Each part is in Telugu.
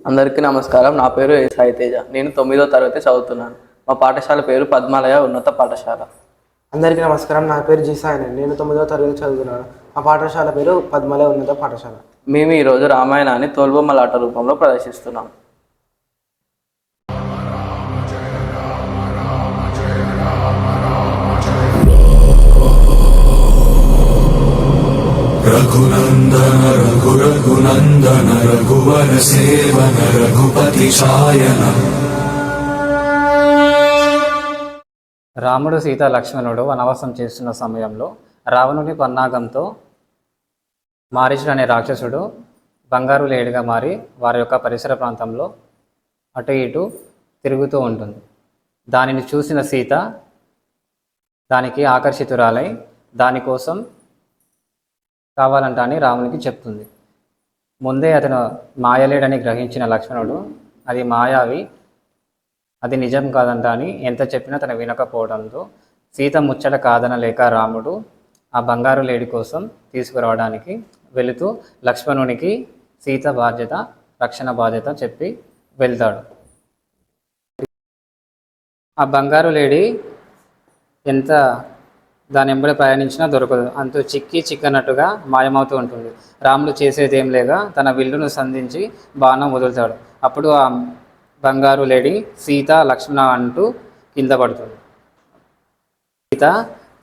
అందరికీ నమస్కారం. నా పేరు సాయి తేజ. నేను 9వ తరగతి చదువుతున్నాను. మా పాఠశాల పేరు పద్మాలయ ఉన్నత పాఠశాల. అందరికీ నమస్కారం. నా పేరు జి సాయి. నేను 9వ తరగతి చదువుతున్నాను. మా పాఠశాల పేరు పద్మాలయ ఉన్నత పాఠశాల. మేము ఈరోజు రామాయణాన్ని తోలుబొమ్మలాట రూపంలో ప్రదర్శిస్తున్నాం. రఘునందన రఘునందన రఘువర సేవన రఘుపతి ఛాయన. రాముడు సీత లక్ష్మణుడు వనవాసం చేస్తున్న సమయంలో రావణుని పన్నాగంతో మారీచుడు అనే రాక్షసుడు బంగారు లేడిగా మారి వారి యొక్క పరిసర ప్రాంతంలో అటు ఇటు తిరుగుతూ ఉంటుంది. దానిని చూసిన సీత దానికి ఆకర్షితురాలై దానికోసం కావాలంట అని రామునికి చెప్తుంది. ముందే అతను మాయలేడని గ్రహించిన లక్ష్మణుడు అది మాయావి, అది నిజం కాదంట అని ఎంత చెప్పినా తను వినకపోవడంతో సీత ముచ్చట కాదనలేక రాముడు ఆ బంగారు లేడి కోసం తీసుకురావడానికి వెళుతూ లక్ష్మణునికి సీత బాధ్యత, రక్షణ బాధ్యత చెప్పి వెళ్తాడు. ఆ బంగారు లేడి ఎంత దాని వెంబడి ప్రయాణించినా దొరకదు. అంతూ చిక్కనట్టుగా మాయమవుతూ ఉంటుంది. రాముడు చేసేదేం లేక తన విల్లును సంధించి బాణం వదులుతాడు. అప్పుడు ఆ బంగారు లేడి సీత లక్ష్మణ అంటూ కింద పడుతుంది. సీత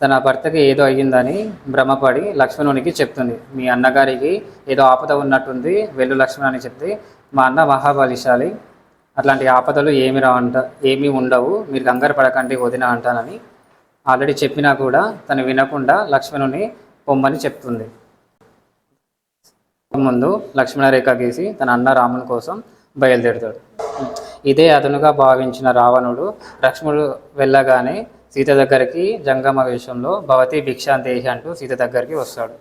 తన భర్తకి ఏదో అయ్యిందని భ్రమపడి లక్ష్మణునికి చెప్తుంది. మీ అన్నగారికి ఏదో ఆపద ఉన్నట్టుంది, వెళ్ళు లక్ష్మణ అని చెప్తే, మా అన్న మహాబలిశాలి, అట్లాంటి ఆపదలు ఏమీ ఉండవు, మీరు కంగారు పడకండి వదిన అంటానని ఆల్రెడీ చెప్పినా కూడా తను వినకుండా లక్ష్మణుని పొమ్మని చెప్తుంది. ముందు లక్ష్మణ రేఖ గీసి తన అన్న రాముని కోసం బయలుదేరుతాడు. ఇదే అతనుగా భావించిన రావణుడు లక్ష్మణుడు వెళ్ళగానే సీత దగ్గరికి జంగమ వేషంలో భవతి భిక్షాంతేహి అంటూ సీత దగ్గరికి వస్తాడు.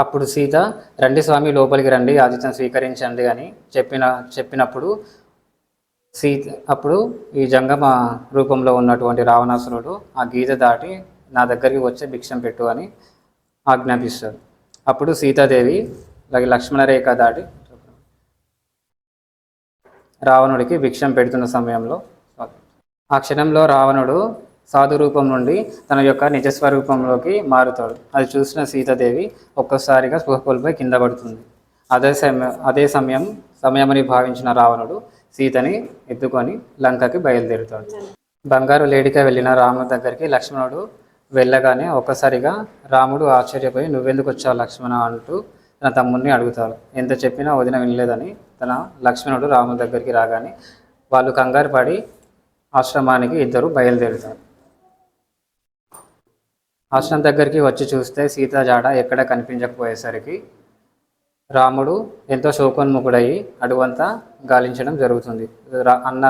అప్పుడు సీత, రండి స్వామి లోపలికి రండి, ఆతిథ్యం స్వీకరించండి అని చెప్పినప్పుడు అప్పుడు ఈ జంగమ రూపంలో ఉన్నటువంటి రావణాసురుడు ఆ గీత దాటి నా దగ్గరికి వచ్చే భిక్షం పెట్టు అని ఆజ్ఞాపిస్తాడు. అప్పుడు సీతాదేవి లక్ష్మణ రేఖ దాటి రావణుడికి భిక్షం పెడుతున్న సమయంలో ఆ క్షణంలో రావణుడు సాధు రూపం నుండి తన యొక్క నిజస్వరూపంలోకి మారుతాడు. అది చూసిన సీతాదేవి ఒక్కసారిగా స్పృహ కోల్పోయి కింద పడుతుంది. అదే సమయమని భావించిన రావణుడు సీతని ఎత్తుకొని లంకకి బయలుదేరుతాడు. బంగారు లేడిగా వెళ్ళిన రాముడి దగ్గరికి లక్ష్మణుడు వెళ్ళగానే ఒక్కసారిగా రాముడు ఆశ్చర్యపోయి, నువ్వెందుకు వచ్చావు లక్ష్మణ అంటూ తన తమ్ముడిని అడుగుతాడు. ఎంత చెప్పినా వదిన వినలేదని తన లక్ష్మణుడు రాముడి దగ్గరికి రాగానే వాళ్ళు కంగారు పడి ఆశ్రమానికి ఇద్దరు బయలుదేరుతారు. ఆశ్రమం దగ్గరికి వచ్చి చూస్తే సీత జాడ ఎక్కడ కనిపించకపోయేసరికి రాముడు ఎంతో శోకోన్ముఖుడయి అడువంతా గాలించడం జరుగుతుంది. అన్న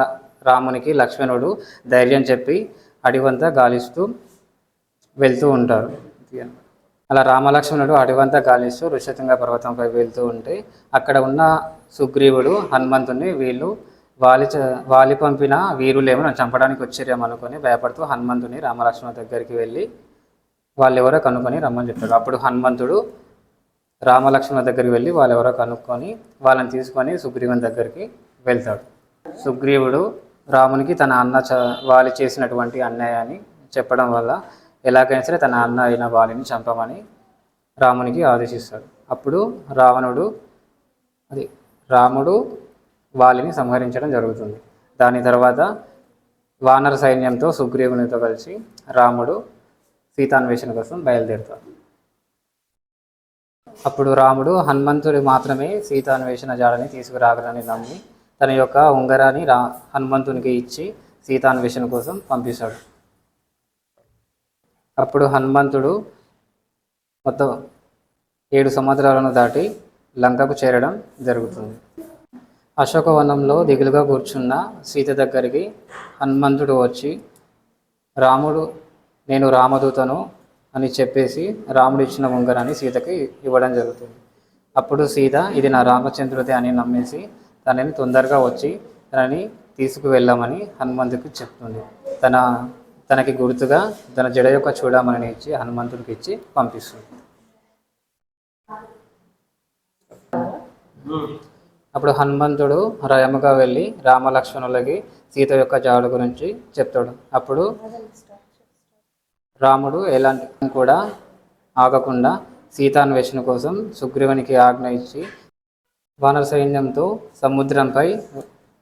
రామునికి లక్ష్మణుడు ధైర్యం చెప్పి అడివంతా గాలిస్తూ వెళ్తూ ఉంటారు. అలా రామలక్ష్మణుడు అడివంతా గాలిస్తూ ఋషితుంగ పర్వతంపై వెళ్తూ ఉంటే అక్కడ ఉన్న సుగ్రీవుడు హనుమంతుని వీళ్ళు వాలి పంపిన వీరులేమో నన్ను చంపడానికి వచ్చారేమనుకొని భయపడుతూ హనుమంతుని రామలక్ష్మణ దగ్గరికి వెళ్ళి వాళ్ళెవరో కనుక్కొని రమ్మని చెప్పాడు. అప్పుడు హనుమంతుడు రామలక్ష్మణ దగ్గరికి వెళ్ళి వాళ్ళెవరో కనుక్కొని వాళ్ళని తీసుకొని సుగ్రీవుని దగ్గరికి వెళ్తాడు. సుగ్రీవుడు రామునికి తన అన్న వాలి చేసినటువంటి అన్యాయాన్ని చెప్పడం వల్ల ఎలాగైనా సరే తన అన్న అయిన వాలిని చంపమని రామునికి ఆదేశిస్తాడు. అప్పుడు రాముడు వాలిని సంహరించడం జరుగుతుంది. దాని తర్వాత వానర సైన్యంతో సుగ్రీవునితో కలిసి రాముడు సీతాన్వేషణ కోసం బయలుదేరుతాడు. అప్పుడు రాముడు హనుమంతుడు మాత్రమే సీతాన్వేషణ జాడని తీసుకురాగలని నమ్మి తన యొక్క ఉంగరాన్ని హనుమంతునికి ఇచ్చి సీతాన్వేషణ కోసం పంపిస్తాడు. అప్పుడు హనుమంతుడు మొత్తం 7 సముద్రాలను దాటి లంకకు చేరడం జరుగుతుంది. అశోకవనంలో దిగులుగా కూర్చున్న సీత దగ్గరికి హనుమంతుడు వచ్చి రాముడు నేను రామదూతను అని చెప్పేసి రాముడు ఇచ్చిన ఉంగరాన్ని సీతకి ఇవ్వడం జరుగుతుంది. అప్పుడు సీత ఇది నా రామచంద్రుడే అని నమ్మేసి తనని తొందరగా వచ్చి తనని తీసుకువెళ్ళమని హనుమంతుడికి చెప్తుంది. తనకి గుర్తుగా తన జడ యొక్క చూడమని ఇచ్చి హనుమంతుడికి ఇచ్చి పంపిస్తుంది. అప్పుడు హనుమంతుడు రయముగా వెళ్ళి రామలక్ష్మణులకి సీత యొక్క జాడు గురించి చెప్తాడు. అప్పుడు రాముడు ఎలాంటి కూడా ఆగకుండా సీతాన్వేషణ కోసం సుగ్రీవునికి ఆజ్ఞ ఇచ్చి వానర సైన్యంతో సముద్రంపై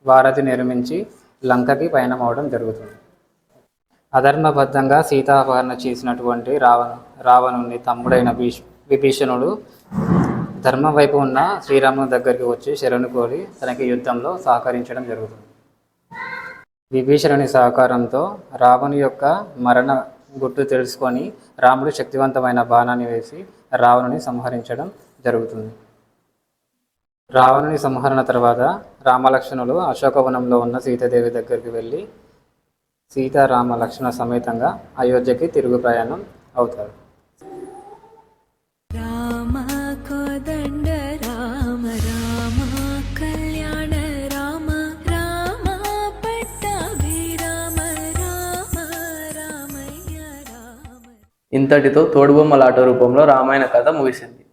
వారధి నిర్మించి లంకకి పయనమవడం జరుగుతుంది. అధర్మబద్ధంగా సీతాపహరణ చేసినటువంటి రావణుని తమ్ముడైన విభీషణుడు ధర్మం వైపు ఉన్న శ్రీరాముని దగ్గరికి వచ్చి శరణు కోరి తనకి యుద్ధంలో సహకరించడం జరుగుతుంది. విభీషణుని సహకారంతో రావణుని యొక్క మరణ గుట్టు తెలుసుకొని రాముడు శక్తివంతమైన బాణాన్ని వేసి రావణుని సంహరించడం జరుగుతుంది. రావణుని సంహరణ తర్వాత రామలక్ష్మణులు అశోకవనంలో ఉన్న సీతాదేవి దగ్గరికి వెళ్ళి సీతారామ లక్ష్మణ సమేతంగా అయోధ్యకి తిరుగు ప్రయాణం అవుతారు. రామ కోదండ రామ రామ కళ్యాణ రామ రామ పట్టాభిరామ రామ రామయ్య రామ. ఇంతటితో తోడుబొమ్మలాట రూపంలో రామాయణ కథ ముగిసింది.